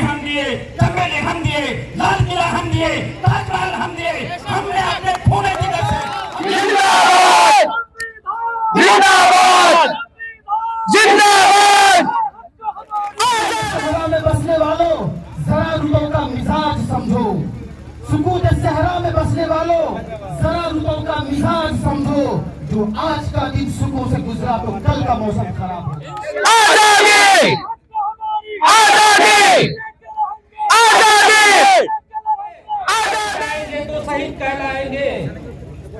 हम दिए, चमेली हम दिए, लाल किला हम दिए, ताजमहल हम दिए, हमने अपने खून जिगर से जिंदाबाद जिंदाबाद जिंदाबाद। सहरा में बसने वालों जरा रुतों का मिजाज समझो, सुकूत सहरा में बसने वालों जरा रुतों का मिजाज समझो, जो आज का दिन सुकून से गुजरा तो कल का मौसम खराब हो। आजादी आजादी आजादी आजादी तो शहीद कहलाएंगे,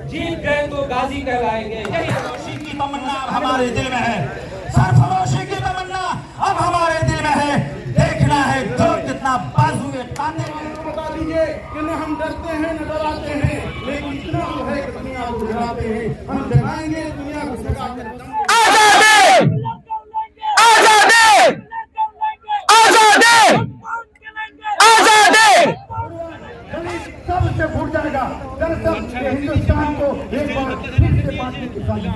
जीत गए तो गाजी कहलाएंगे। सरफरोशी की तमन्ना अब हमारे दिल में है, सरफरोशी की तमन्ना अब हमारे दिल में है। देखना है जो कितना बाजुए ताने बता दीजिए कि न हम डरते हैं न डराते हैं, लेकिन इतना तो है कि दुनिया को डराते हैं। हम जगाएंगे दुनिया को जगाकर। आजादी आजादी आजादी आजादी। सबसे फूट जाएगा दरअसल हिंदुस्तान को एक बार फिर से बांटने की साजिश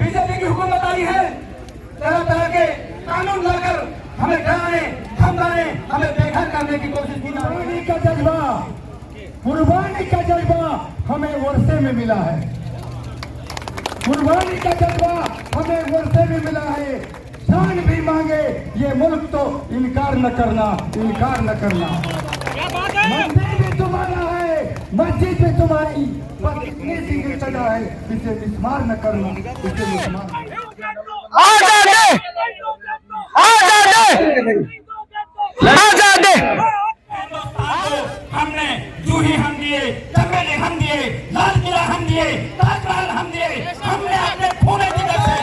बीजेपी की हुकूमत आई है, तरह तरह के कानून लाकर हमें डराने धमकाने, हमें बेघर करने की कोशिश की। कुर्बानी का जज्बा, कुर्बानी का जज्बा हमें वर्षे में मिला है, कुर्बानी का जज्बा हमें वर्षे में मिला है। जान भी मांगे ये मुल्क तो इनकार न करना, इनकार न करना। मंदिर भी तुम्हारा है, मस्जिद भी तुम्हारी, पर इतनी सी सजा है इसे मिसमार न करना, इसे मिसमार। आजादी आजादी आजादी। हिंदुस्तान को हमने जूही हम दिए, चमेली हम दिए, लाल किला हम दिए, ताजमहल हम दिए, हमने अपने खून जिगर से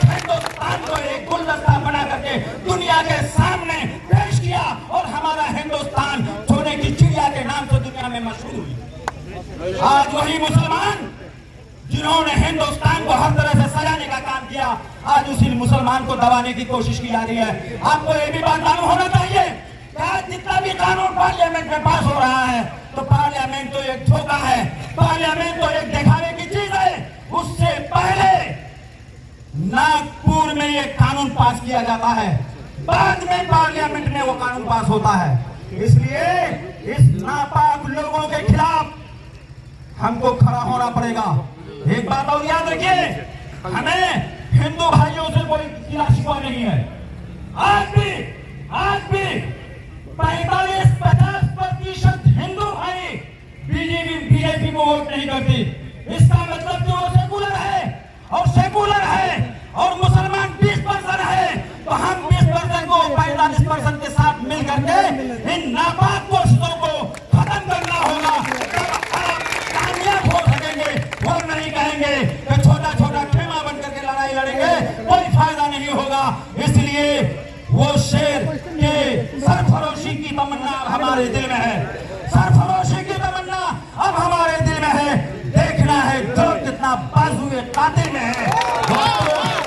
हिंदुस्तान को एक गुलदस्ता बना करके दुनिया के सामने पेश किया, और हमारा हिंदुस्तान सोने की चिड़िया के नाम से दुनिया में मशहूर है। आज वही मुसलमान जिन्होंने हिंदुस्तान को हर तरह से सजाने का काम किया, आज उसी मुसलमान को दबाने की कोशिश की जा रही है। आपको ये भी बात मालूम होना चाहिए कि आज जितना भी कानून पार्लियामेंट में पास हो रहा है, तो पार्लियामेंट तो एक धोखा है, पार्लियामेंट तो एक दिखाने की चीज है। उससे पहले नागपुर में ये कानून पास किया जाता है, बाद में पार्लियामेंट में वो कानून पास होता है। इसलिए इस नापाक लोगों के खिलाफ हमको खड़ा होना पड़ेगा। एक बात और याद रखिए, हमें हिंदू भाइयों से कोई गिला शिकवा नहीं है। आज भी 45-50% हिंदू भाई बीजेपी को वोट नहीं करती। इसका मतलब कि वो सेकुलर है, और सेकुलर है और मुसलमान 20% है, तो हम 20% को 45% के साथ मिल करके इन नापाक कोशिशों को खत्म करना होगा। कामयाब हो सकेंगे, वो नहीं कहेंगे कि छोटा छोटा खेमा बन करके लड़ाई लड़ेंगे, कोई फायदा नहीं होगा। इसलिए वो शेर के सरफरोशी की तमन्ना अब हमारे दिल में है, सरफरोशी की तमन्ना अब हमारे दिल में है। देखना है जो कितना बाजुए कातिल में है।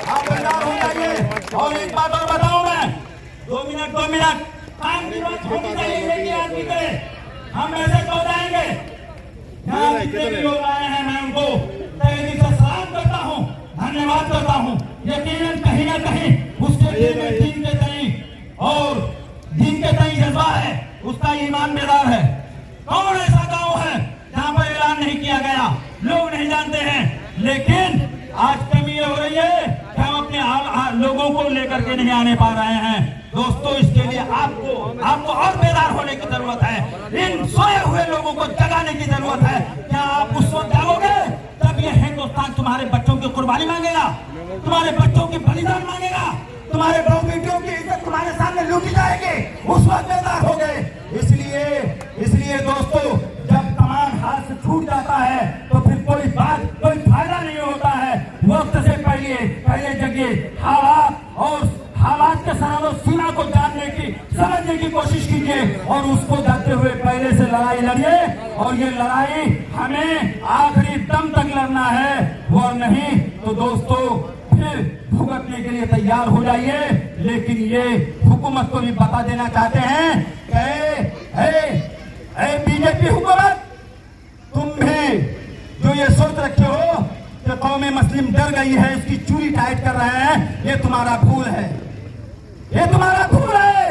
आप बेदार हो जाइए। और एक बात और बताऊं मैं, 2 मिनट काम की बात होनी चाहिए, लेकिन आदमी करे हम ऐसे हो जाएंगे। यहाँ जितने भी लोग आए हैं, मैं उनको तहे दिल से सलाम करता हूँ, धन्यवाद करता हूँ। यकीनन कहीं ना कहीं उसके दिल में दीन के तई और दीन के तई जज्बा है, उसका ईमान बेदार है। कौन ऐसा गांव है जहाँ पर ऐलान नहीं किया गया, लोग नहीं जानते हैं, लेकिन आज कमी ये हो रही है कि हम अपने लोगों को लेकर के नहीं आने पा रहे हैं। दोस्तों, इसके लिए आपको और बेदार होने की जरूरत है। इन सोए हुए लोगों को जगाने की जरूरत है। क्या आप उस वक्त जागोगे तब ये हिंदुस्तान तुम्हारे बच्चों की कुर्बानी मांगेगा, तुम्हारे बच्चों की बलिदान मांगेगा, तुम्हारे बहू बेटियों की इज्जत तुम्हारे सामने लूटी जाएगी। उस वक्त बेदार हो गए। इसलिए दोस्तों, जब कमान हाथ से छूट जाता है तो फिर कोई फायदा नहीं होता है। वक्त से पहले जगह हालात के सराहों सीमा को समझने की कोशिश कीजिए, और उसको जाते हुए पहले से लड़ाई लड़िए। और ये लड़ाई हमें आखिरी दम तक लड़ना है, और नहीं तो दोस्तों फिर भुगतने के लिए तैयार हो जाइए। लेकिन ये हुकूमत को भी बता देना चाहते हैं कि बीजेपी हुकूमत, तुम भी जो ये सोच रखे हो कि कौम मुस्लिम डर गई है, इसकी चूड़ी टाइट कर रहे हैं, ये तुम्हारा भूल है, ये तुम्हारा भूल है।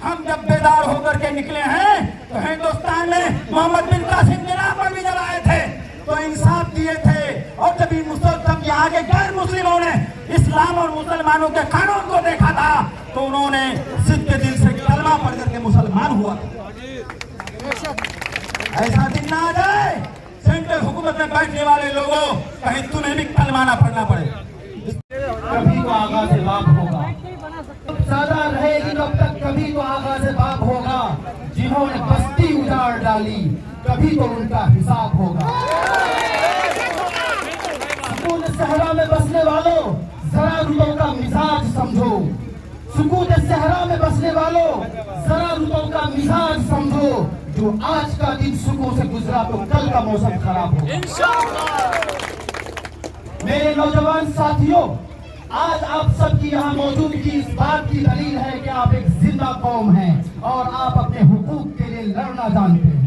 हम जब बेदार होकर के निकले हैं तो हिंदुस्तान में मोहम्मद बिन कासिम के नाम पर भी जलाए थे, तो इंसाफ दिए थे। और जब यहाँ के गैर मुस्लिमों ने इस्लाम और मुसलमानों के कानून को देखा था तो उन्होंने सिद्ध के दिल से कलमा पढ़ करके मुसलमान हुआ। ऐसा दिन ना आ जाए सेंट्रल हुकूमत में बैठने वाले लोगों, कहीं तुम्हें भी कलमा ना पढ़ना पड़े। कभी तो आगा से बाप होगा, सादा रहेगी तब तक कभी तो आगा से बाप होगा। जिन्होंने बस्ती उजाड़ डाली कभी तो उनका हिसाब होगा। सुकून सहरा में बसने वालों जरा रुतों का मिजाज समझो, सुकून सहरा में बसने वालों जरा रुतों का मिजाज समझो। जो आज का दिन सुकून से गुजरा तो कल का मौसम खराब होगा। मेरे नौजवान साथियों, आज आप सबकी यहाँ मौजूदगी इस बात की दलील है कि आप एक जिंदा कौम हैं और आप अपने हुकूक के लिए लड़ना जानते हैं।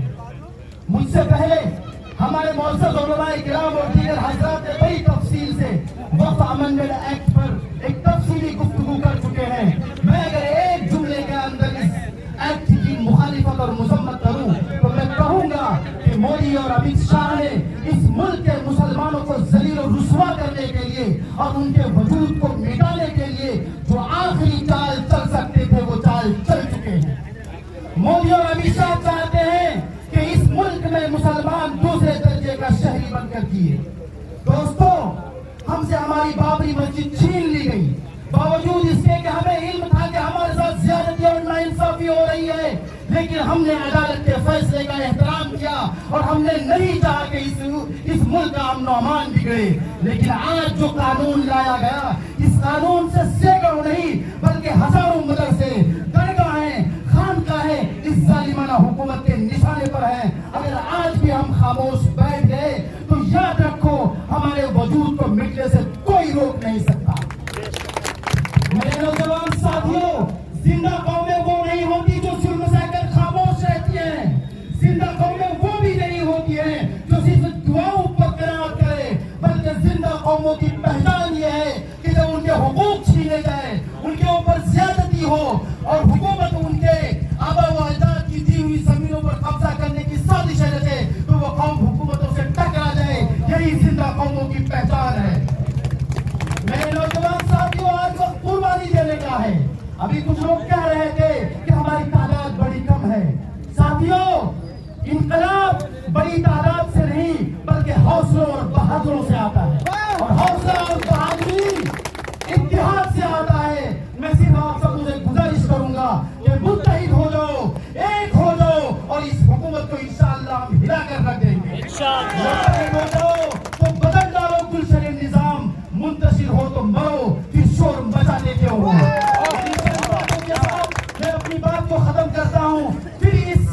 मुझसे पहले हमारे मौजूद उलमाए किराम और दीगर हजरात ने बड़ी तफसील से वक्फ अमेंडमेंट एक्ट पर एक तफसीली गुफ्तगू कर चुके हैं। मैं अगर एक जुमले के अंदर इस एक्ट की मुखालिफत और मुजम्मत करूं तो मैं कहूंगा कि मोदी और अमित शाह ने इस मुल्क के मुसलमानों को जलील और रुस्वा करने के लिए और उनके वजूद को मिटाने के लिए जो आखिरी चाल चल सकते थे वो चाल चल चुके हैं। मोदी और अमित शाह चाहते हैं कि इस मुल्क में मुसलमान दूसरे दर्जे का शहरी बनकर जिए। दोस्तों, हमसे हमारी बाबरी मस्जिद छीन ली गई, बावजूद इसके कि हमें इल्म था कि हमारे साथ ज्यादती और नाइंसाफी हो रही है, लेकिन हमने अदालत के फैसले का एहतराम किया और हमने नहीं चाहा कि इस मुल्क का अमन अमान बिगड़े। लेकिन आज जो कानून लाया गया, इस कानून से सैकड़ों नहीं बल्कि हजारों मदरसे, दरगाहें, खानकाहें इस जालिमाना हुकूमत के निशाने पर हैं। अगर आज भी हम खामोश बैठ गए तो याद रखो हमारे वजूद को मिटने से कोई रोक नहीं सकता। मेरे नौजवान साथियों, जिंदा कौमें वो नहीं होती जो सिर मसाकर खामोश रहती हैं। जिंदा कौमें वो भी नहीं होती हैं जो सिर्फ दुआओं पर करार करे, बल्कि जिंदा कौमों की पहचान ये है कि जब उनके हुकूक छीने जाए, उनके ऊपर ज्यादती हो और हुकूमत उनके आबा व अजदाद की दी हुई जमीनों पर कब्जा करने की साजिश रचे तो वो कौम हुकूमतों से टकरा जाए। यही जिंदा कौमों की पहचान है। मेरे नौजवान साथियों, आज वक्त कुर्बानी देने का है। अभी कुछ लोग कह रहे थे कि हमारी तादाद बड़ी कम है। साथियों, इनकलाब बड़ी तादाद से नहीं बल्कि हौसलों और बहादुरों से आता है, और हौसला और बहादुरी इत्तेहाद से आता है। मैं सिर्फ आप सब मुझे गुजारिश करूंगा कि मुत्तहिद हो जाओ, एक हो जाओ और इस हुकूमत को इंशाअल्लाह हम हिला कर रख देंगे। मुत्तहिद हो जाओ तो बदल डालो गुलशन निजाम, मुंतशिर हो तो मरो फिर शोर मचा देते हो। मैं अपनी बात को खत्म करता हूँ फिर इस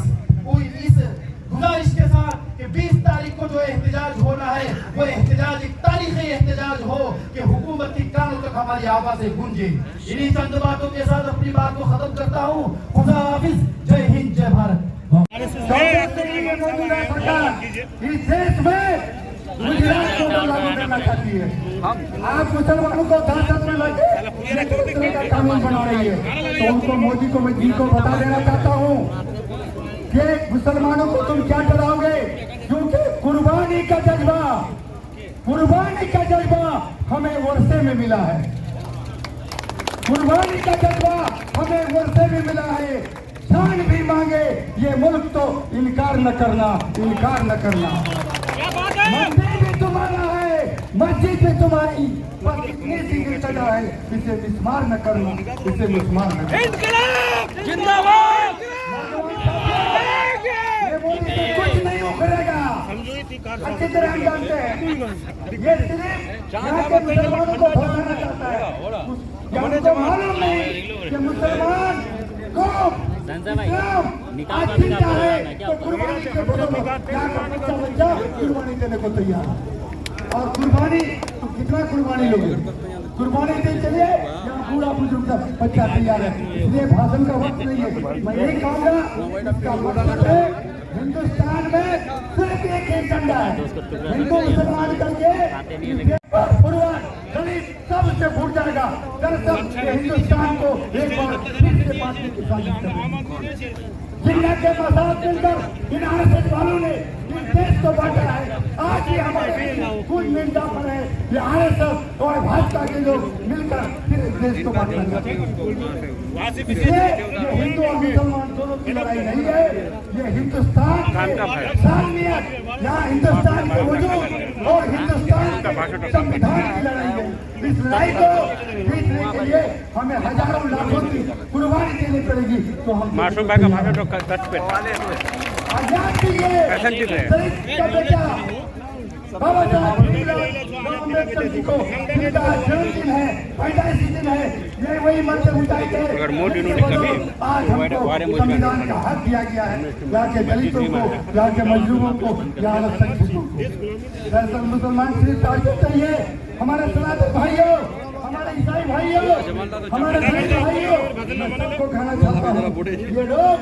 गुजारिश के साथ कि 20 तारीख को जो एहतजाज होना है वो एहतजाज एक तारीखी एहतजाज हो कि हुकूमत की कानों तक हमारी आवाजें गूंजे। इन्हीं चंद बातों के साथ अपनी बात को खत्म करता हूँ। खुदा हाफिज, जय हिंद, जय भारत। इस देश में गुजरात को लागू करना चाहती है। आप मुसलमानों को दासत में लगे का कानून बना रही है, तो उनको मोदी को, मैं जी को बता देना चाहता हूँ कि मुसलमानों को तुम क्या डराओगे, क्योंकि कुर्बानी का जज्बा हमें वर्षे में मिला है। कुर्बानी का जज्बा हमें वर्षे में मिला है। जान भी मांगे ये मुल्क तो इनकार न करना। मंदिर भी तुम्हारा है, मस्जिद भी तुम्हारी, पर इतनी सी सजा है, इसे मिस्मार न करना, इसे मिस्मार न करना। जिंदाबाद। ये मोदी से कुछ नहीं उखड़ेगा, अच्छी तरह हम जानते हैं। ये सिर्फ यहाँ के मुसलमानों को भगाना चाहता है। उनको मालूम नहीं कि मुसलमान को कुर्बानी के बच्चा कुर्बानी देने को तैयार है। और कुर्बानी तो कितना कुर्बानी लोगे, कुर्बानी दे चलिए यहाँ पूरा बुजुर्ग बच्चा तैयार है। इसलिए भाषण का वक्त नहीं है। मैं यही कहूँगा, इसका मकसद है हिंदुस्तान में सिर्फ एक ही झंडा है, हिंदू मुसलमान करके दलित सबसे फूट जाएगा। दरअसल हिंदुस्तान को एक बार फिर से बांटने की साजिश कर जिन्ना के साथ मिलकर इन आरएसएस वालों ने इस देश को बांटा है। आज ही हमारे कुछ मिनटा पर है कि आरएसएस और भाजपा के लोग मिलकर फिर इस देश को बांटना चाहते हैं। इसलिए ये हिंदू और मुसलमान दोनों की लड़ाई नहीं है, ये हिंदुस्तान की सालमियत, यहाँ हिंदुस्तान के वजूद और हिंदुस्तान के संविधान की लड़ाई है। इस लड़ाई को जीतने के लिए हमें हजारों लाखों की कुर्बानी देनी पड़ेगी। तो हम मासूम भाई का भाषण तो कट पे आजाद की ये का बेटा बाबा साहब अम्बेडकर जी को उनका जन्मदिन है, पैदाइशी दिन है, ये वही मंत्र उठाए थे। अगर मोदी ने कभी आज हमको संविधान का हक दिया गया है, यहाँ के दलितों को, यहाँ के मजलूमों को, यहाँ अल्पसंख्यकों को। दरअसल मुसलमान सिर्फ ताकत चाहिए, हमारे सनातन भाइयों, हमारे ईसाई भाइयों, हमारे दलित भाइयों, मैं सबको कहना चाहता हूँ, ये लोग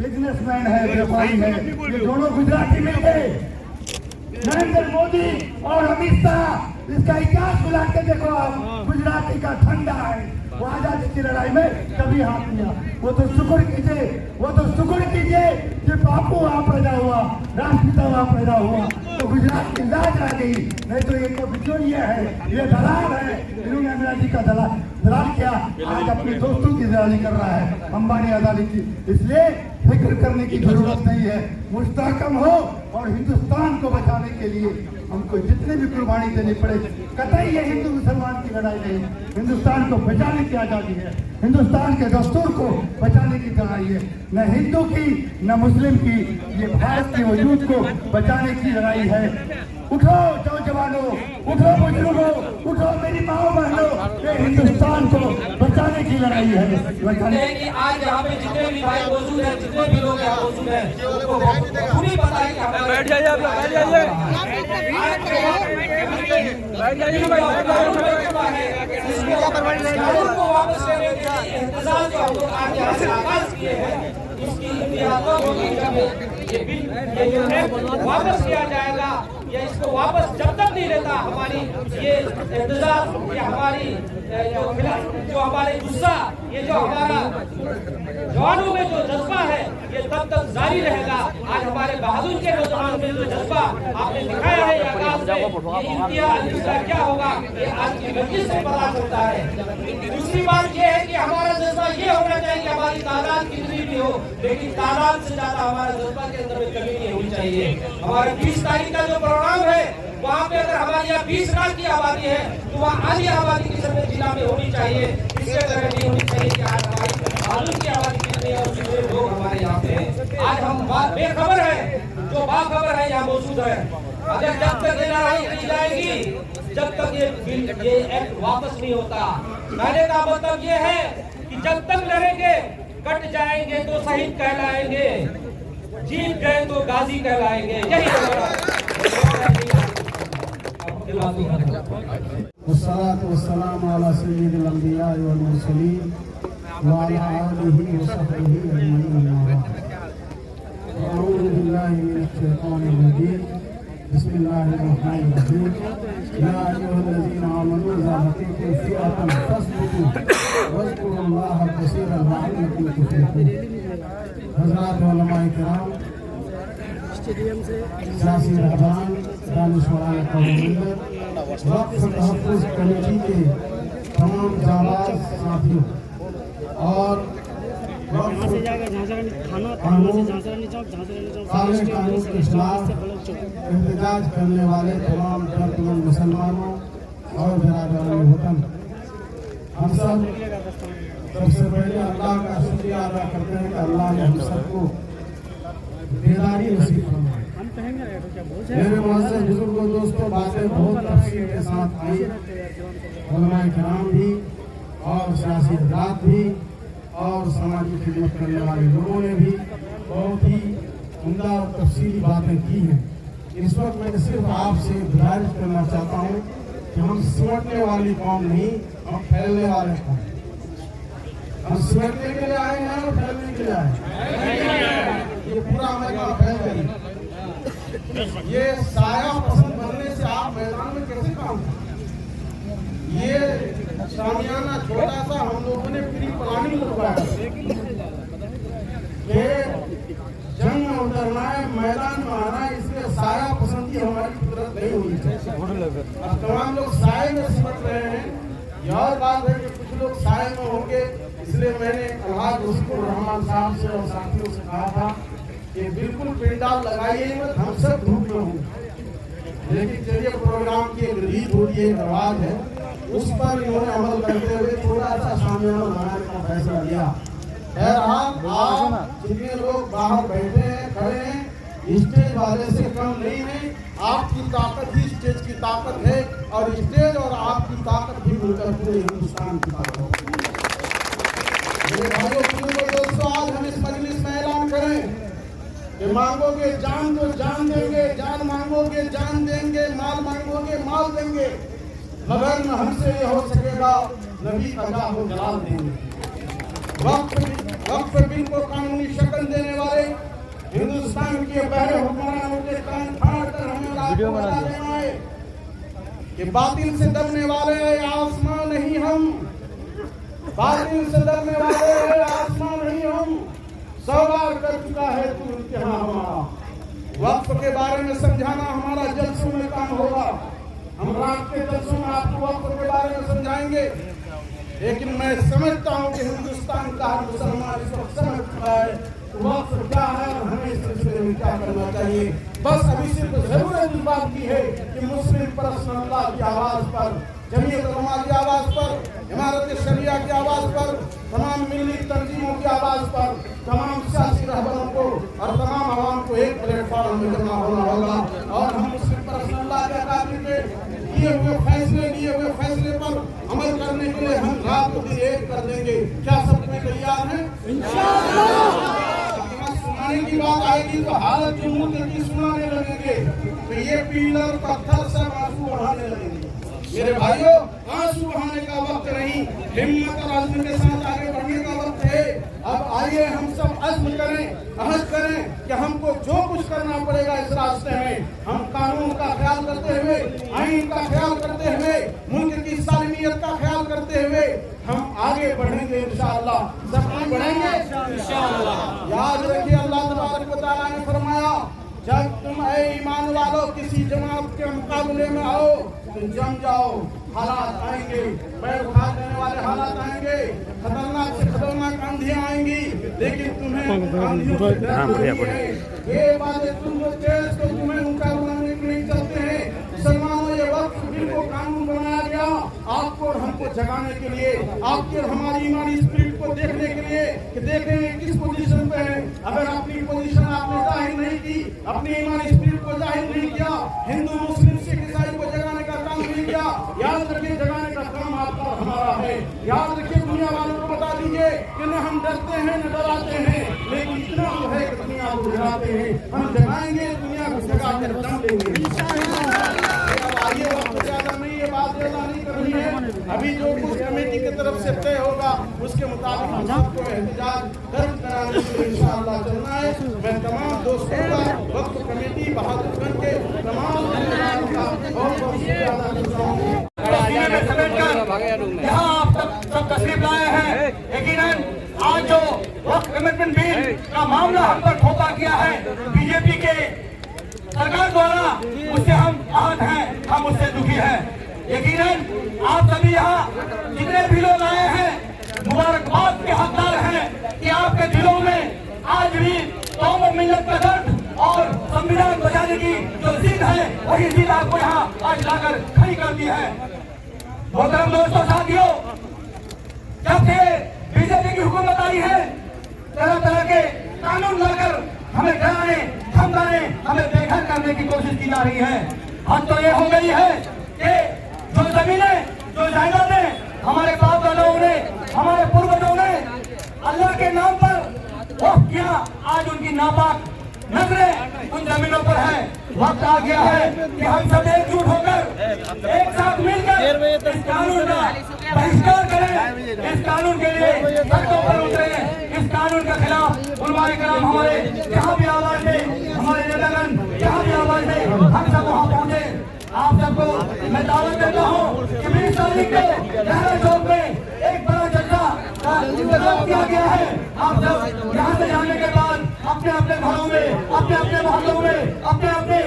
बिजनेसमैन है, व्यापारी है, ये दोनों गुजराती मिल गए। नरेंद्र मोदी और अमित शाह, इसका इतिहास बुला के देखो आप, गुजराती का ठंडा है, वो आजादी की लड़ाई में कभी हाथ नहीं आया। वो तो शुक्र कीजिए, वो तो शुक्र कीजिए कि बापू वहाँ पैदा हुआ, राष्ट्रपिता वहाँ पैदा हुआ, तो गुजरात की लाज आ गई। नहीं तो ये तो बिचौलिया है, ये दलाल है, इन्होंने अंग्रेजी का दलाल किया, आज अपने दोस्तों की दलाली कर रहा है, अंबानी अदानी की। इसलिए फिक्र करने की जरूरत नहीं है, मुस्तहकम हो और हिंदुस्तान को बचाने के लिए हमको जितने भी कुर्बानी देनी पड़े। कतई ये हिंदू मुसलमान की लड़ाई नहीं, हिंदुस्तान को बचाने की आजादी है, हिंदुस्तान के दस्तूर को बचाने की लड़ाई है, न हिंदू की न मुस्लिम की, ये भारत के वजूद को बचाने की लड़ाई है। उठो नौजवानों, उठो बुजुर्गों, उठो मेरी माओ बहनों, ये हिंदुस्तान को बचाने की लड़ाई है। कि आज यहाँ पे जितने भी भाई मौजूद है, जितने भी लोग यहाँ मौजूद है, उनको पूरी पता है कि हमारे बैठ जाइए, आप बैठ जाइए, बैठ जाइए को वापस लेने के लिए इंतजार जो हम लोग आज यहाँ से आगाज किए हैं, इसकी इंतजार होगी जब ये जो है वापस किया जाएगा, या इसको वापस जब तक नहीं लेता हमारी ये इंतजार, ये हमारी जो हमारे गुस्सा, ये जो हमारा जवानों में जो जज्बा है, ये तब तक जारी रहेगा। आज हमारे बहादुर के नौजवानों में जो जज्बा आपने दिखाया है आकाश में, ये इम्तियाज इसका क्या होगा, ये आज की मजलिस से पता चलता है। दूसरी बात ये है कि हमारा जज्बा ये होना चाहिए कि हमारी तादाद कितनी भी हो, लेकिन तादाद से ज्यादा हमारे जज्बा के अंदर में कमी नहीं होनी चाहिए। हमारे 20 तारीख का जो प्रोग्राम है, वहाँ पे अगर हमारे यहाँ 20 लाख की आबादी है, तो वहाँ आधी आबादी की समय जिला में होनी चाहिए। इससे तरह नहीं होनी चाहिए कि आज हमारी आलू की आबादी कितनी है और कितने लोग हमारे यहाँ पे हैं। आज हम बेखबर है, जो बाखबर है यहाँ मौजूद है। अगर जब तक ये लड़ाई की जाएगी, जब तक ये एक्ट वापस नहीं होता, कहने का मतलब ये है कि जब तक लड़ेंगे, कट जाएंगे तो शहीद कहलाएंगे, जीत गए तो गाजी कहलाएंगे। यही वस्सलातु वस्सलामु अला सय्यिदिल अंबिया वल मुरसलीन व अला आलिहि व सहबिहि अजमईन। अऊज़ु बिल्लाहि मिनश शैतानिर रजीम। बिस्मिल्लाहिर रहमानिर रहीम। या अय्युहल्लज़ीना आमनू इज़ा लक़ीतुम फ़िअतन फस्बुतू वज़्कुरुल्लाह कसीरन लअल्लकुम तुफ़्लिहून। हज़रात उलमाए किराम, सियासी रहबान, दानिशवरान कौम, वक्फ तहफ़्फ़ुज़ कमेटी के तमाम जाबाज साथियों और कानून के खिलाफ एहतजाज करने वाले तमाम दर्दमंद मुसलमानों और बिरादरान वतन, हम सब सबसे पहले अल्लाह का शुक्रिया अदा करते हैं कि अल्लाह ने हम सबको बेदारी नसीब फरमाई। मेरे मुअज़्ज़ज़ बुजुर्गों, दोस्तों, बातें बहुत तफसील के साथ आई, उलमाए किराम भी और सियासी हज़रात भी और समाजी खिदमत करने वाले लोगों ने भी बहुत ही उम्दा और तफसीली बातें की हैं। इस वक्त मैं सिर्फ आपसे गुजारिश करना चाहता हूँ कि हम सिमटने वाली कौम नहीं, हम फैलने वाले कौम। हम सिमटने के लिए आए हैं और फैलने के लिए आए हैं। ये ये पूरा मैदान फैल गई। ये साया पसंद बनने से आप मैदान में कैसे काम करें? ये शामियाना छोटा सा हम लोगों ने प्री प्लानिंग करवाया कि जंग में उतरना है, मैदान में आना है, इसलिए साया पसंद की हमारी कुदरत नहीं होनी चाहिए। अब तमाम लोग साए में सिमट रहे हैं। यह और बात है कि कुछ लोग साए में होंगे, इसलिए मैंने अलहाज मुस्कुर रहमान साहब से और साथियों से कहा था कि बिल्कुल पिंडाल लगाइए मत, हम सब धूप में होंगे। लेकिन चलिए, प्रोग्राम की एक रीत होती है, एक रवाज है, उस पर इन्होंने अमल करते हुए थोड़ा सा शामियाना लगाने का फैसला लिया। बहरहाल आप जितने लोग बाहर बैठे हैं, खड़े हैं, स्टेज वाले से कम नहीं है। आपकी ताकत ही स्टेज की ताकत है और स्टेज और आपकी ताकत भी मिलकर पूरे हिंदुस्तान की ताकत है। मेरे भाइयों दोस्तों, आज हम इस मजलिस में ऐलान करें कि मांगोगे जान तो जान देंगे, जान मांगोगे जान देंगे, माल मांगोगे माल देंगे, मगर न हमसे ये हो सकेगा नबी का जान जलाल देंगे। वक्फ बिल को कानूनी शक्ल देने वाले हिंदुस्तान के पहले हुक्मरानों के कान फाड़ कर हमें आपको बता देना है कि बातिल से डरने वाले आसमान नहीं हम, बातिल से डरने वाले आसमान नहीं हम, 100 बार कर चुका है तू इम्तिहान हमारा। वक्फ के बारे में समझाना हमारा जलसों में काम होगा। हम रात के जलसों में आपको वक्फ के बारे में समझाएंगे, लेकिन मैं समझता हूँ कि हिंदुस्तान का हर मुसलमान इस वक्त समझ चुका है वक्त क्या है और हमें इस सिलसिले में क्या करना चाहिए। बस अभी सिर्फ जरूरत इस बात की है कि मुस्लिम पर्सनल्लाह की आवाज पर, जमीयत उलमा की आवाज पर, इमारत शरिया की आवाज पर, तमाम मिली तंजीमों की आवाज पर, तमाम सियासी रहबरों को और तमाम आवाम को एक प्लेटफॉर्म में जमा होना होगा और हम मुस्लिम पर्सनल्लाह के अकादमी के लिए हुए फैसले पर अमल करने के लिए हम रात को दिन एक कर देंगे। क्या सब कोई तैयार है? इंशाअल्लाह। सुनाने की बात आएगी तो हालत की सुनाने लगेंगे, तो ये पीलर पत्थर सब आंसू बढ़ाने लगेंगे। मेरे भाइयों, आंसू बहाने का वक्त नहीं, हिम्मत और अज़्म के साथ आगे बढ़ने का वक्त है। अब आइए हम सब अज़्म करें, अहद करें कि हमको जो कुछ करना पड़ेगा इस रास्ते में, हम कानून का ख्याल करते हुए, आइन का ख्याल करते हुए, मुल्क की सालमियत का ख्याल करते हुए हम आगे बढ़ेंगे इंशाअल्लाह। सब आगे बढ़ेंगे इंशाअल्लाह। याद रखिए, अल्लाह तबारक व तआला ने फरमाया, जब तुम ऐ ईमान वालों किसी जमात के मुकाबले में आओ तो जम जाओ। हालात आएंगे, पैर उठा देने वाले हालात आएंगे, खतरनाक से खतरनाक आंधियां आएंगी, लेकिन तुम्हें आंधियों से डरना नहीं है। ये बातें तुम लोग तो तुम्हें उनका बनाने के लिए चलते हैं। मुसलमानों, ये वक्त बिल को कानून बनाया गया आपको और हमको जगाने के लिए, आपकी और हमारी ईमानी स्पिरिट को देखने के लिए कि देखें किस पोजीशन पे है। अगर अपनी पोजीशन आपने जाहिर नहीं की, अपनी ईमानी स्पिरिट को जाहिर नहीं किया, हिंदू मुस्लिम सिख ईसाई को जगाने का काम नहीं किया, याद रखिए जगाने का काम आपका और हमारा है। याद रखिए, दुनिया वालों को बता दीजिए कि न हम डरते हैं न डराते हैं, लेकिन इतना तो है कि दुनिया को डराते हैं। हम जगाएंगे, दुनिया को जगा कर दम देंगे। आइए, वक्त ज्यादा नहीं है, बात ज्यादा नहीं करनी है। अभी जो कुछ कमेटी की तरफ से तय होगा उसके मुताबिक हम सबको एहतजाज दर्ज कराने के लिए इंशाअल्लाह चलना है। मैं तमाम दोस्तों का, वक्त कमेटी बहादुरगंज के तमाम बहुत शुक्रिया अदा करता हूँ। यहाँ आप सब तशरीफ लाए हैं। यकीनन आज जो वक्त कमिटमेंट बिल का मामला हम पर ठोका गया है बीजेपी के सरकार द्वारा, उससे हम आहत हैं, हम उससे दुखी हैं। यकीनन आप सभी यहाँ जितने भी लोग आए हैं मुबारकबाद के हकदार हैं कि आपके दिलों में आज भी कौम और मिल्लत का दर्द और संविधान बचाने की जो जिद है वही जिद आपको यहाँ आज लाकर खड़ी कर दी है। मोहतरम दोस्तों, साथियों, जब से बीजेपी की हुकूमत आई है तरह तरह के कानून लाकर हमें डराने, धमकाने, हमें बेघर करने की कोशिश की जा रही है। हद तो ये हो गई है कि जो जमीनें, जो जायदादें हमारे बाप दादाओं ने, हमारे पूर्वजों ने अल्लाह के नाम पर वक्फ किया, आज उनकी नापाक नजरें उन जमीनों पर है। वक्त आ गया है कि हम सब एकजुट होकर, एक साथ मिलकर इस कानून का बहिष्कार करें, इस कानून के लिए सड़कों पर उतरे, इस कानून के खिलाफ उलमाए कराम हमारे जहाँ भी आवाज है, हमारे नेतागण जहाँ भी आवाज है, हम सब वहाँ पहुँचे। आप सबको मैं दावत देता हूँ कि 20 तारीख को लहरा चौक में एक बड़ा जलसा का इंतजाम किया गया है। आप सब यहाँ से जाने के बाद अपने अपने घरों में, अपने अपने मोहल्लों में, अपने अपने